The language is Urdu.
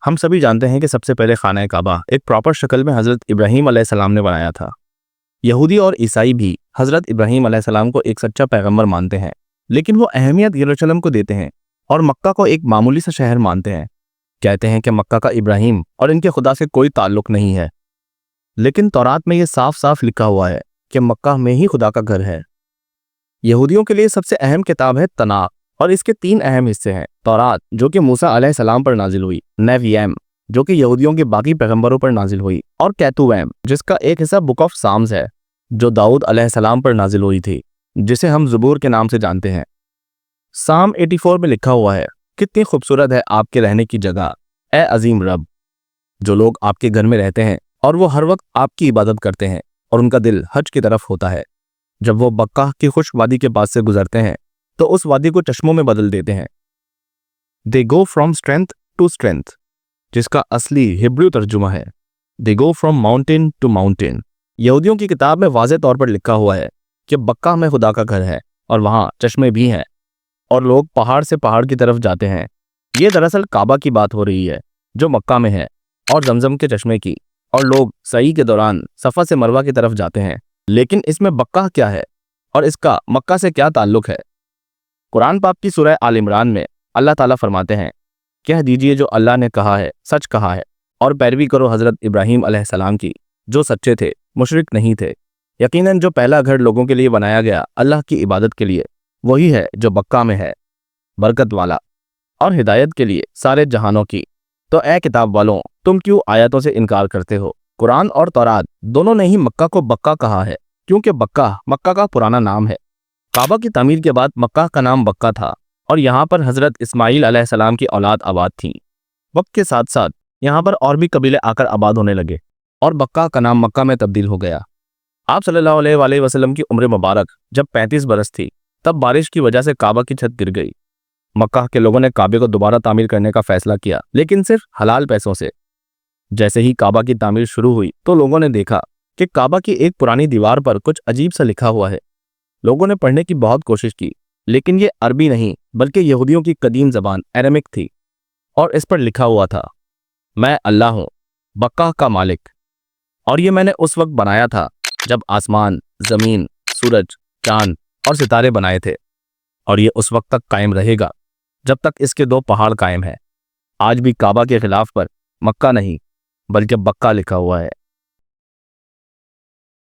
ہم سبھی جانتے ہیں کہ سب سے پہلے خانہ کعبہ ایک پراپر شکل میں حضرت ابراہیم علیہ السلام نے بنایا تھا۔ یہودی اور عیسائی بھی حضرت ابراہیم علیہ السلام کو ایک سچا پیغمبر مانتے ہیں، لیکن وہ اہمیت یروشلم کو دیتے ہیں اور مکہ کو ایک معمولی سا شہر مانتے ہیں۔ کہتے ہیں کہ مکہ کا ابراہیم اور ان کے خدا سے کوئی تعلق نہیں ہے، لیکن تورات میں یہ صاف صاف لکھا ہوا ہے کہ مکہ میں ہی خدا کا گھر ہے۔ یہودیوں کے لیے سب سے اہم کتاب ہے تناخ، اور اس کے 3 اہم حصے ہیں: تورات جو کہ موسیٰ علیہ السلام پر نازل ہوئی، نیویم جو کہ یہودیوں کے باقی پیغمبروں پر نازل ہوئی، اور کیتویم جس کا ایک حصہ بک آف سامز ہے جو داؤد علیہ السلام پر نازل ہوئی تھی، جسے ہم زبور کے نام سے جانتے ہیں۔ سام 84 میں لکھا ہوا ہے، کتنی خوبصورت ہے آپ کے رہنے کی جگہ اے عظیم رب۔ جو لوگ آپ کے گھر میں رہتے ہیں اور وہ ہر وقت آپ کی عبادت کرتے ہیں اور ان کا دل حج کی طرف ہوتا ہے، جب وہ بقہ کی خشک وادی کے پاس سے گزرتے ہیں تو اس وادی کو چشموں میں بدل دیتے ہیں۔ They go from strength to strength جس کا اصلی ہبریو ترجمہ ہے They go from mountain to mountain۔ یہودیوں کی کتاب میں واضح طور پر لکھا ہوا ہے کہ بقہ میں خدا کا گھر ہے اور وہاں چشمے بھی ہیں اور لوگ پہاڑ سے پہاڑ کی طرف جاتے ہیں۔ یہ دراصل کعبہ کی بات ہو رہی ہے جو مکہ میں ہے، اور زمزم کے چشمے کی، اور لوگ سعی کے دوران صفا سے مروہ کی طرف جاتے ہیں۔ لیکن اس میں بقہ کیا ہے اور اس کا مکہ سے کیا تعلق ہے؟ قرآن پاک کی سورہ آل عمران میں اللہ تعالیٰ فرماتے ہیں، کہہ دیجئے جو اللہ نے کہا ہے سچ کہا ہے، اور پیروی کرو حضرت ابراہیم علیہ السلام کی جو سچے تھے، مشرک نہیں تھے۔ یقیناً جو پہلا گھر لوگوں کے لیے بنایا گیا اللہ کی عبادت کے لیے، وہی ہے جو بقہ میں ہے، برکت والا اور ہدایت کے لیے سارے جہانوں کی۔ تو اے کتاب والوں، تم کیوں آیاتوں سے انکار کرتے ہو؟ قرآن اور تورات دونوں نے ہی مکہ کو بقہ کہا ہے، کیونکہ بقہ مکہ کا پرانا نام ہے۔ کعبہ کی تعمیر کے بعد مکہ کا نام بقہ تھا، اور یہاں پر حضرت اسماعیل علیہ السلام کی اولاد آباد تھی۔ وقت کے ساتھ ساتھ یہاں پر اور بھی قبیلے آ کر آباد ہونے لگے اور بقہ کا نام مکہ میں تبدیل ہو گیا۔ آپ صلی اللہ علیہ وآلہ وسلم کی عمر مبارک جب 35 برس تھی، تب بارش کی وجہ سے کعبہ کی چھت گر گئی۔ مکہ کے لوگوں نے کعبے کو دوبارہ تعمیر کرنے کا فیصلہ کیا، لیکن صرف حلال پیسوں سے۔ جیسے ہی کعبہ کی تعمیر شروع ہوئی تو لوگوں نے دیکھا کہ کعبہ کی ایک پرانی دیوار پر کچھ عجیب سا لکھا ہوا ہے۔ لوگوں نے پڑھنے کی بہت کوشش کی، لیکن یہ عربی نہیں بلکہ یہودیوں کی قدیم زبان ایرامک تھی، اور اس پر لکھا ہوا تھا، میں اللہ ہوں، بقہ کا مالک، اور یہ میں نے اس وقت بنایا تھا جب آسمان، زمین، سورج، چاند اور ستارے بنائے تھے، اور یہ اس وقت تک قائم رہے گا جب تک اس کے 2 پہاڑ قائم ہیں۔ آج بھی کعبہ کے خلاف پر مکہ نہیں بلکہ بقہ لکھا ہوا ہے۔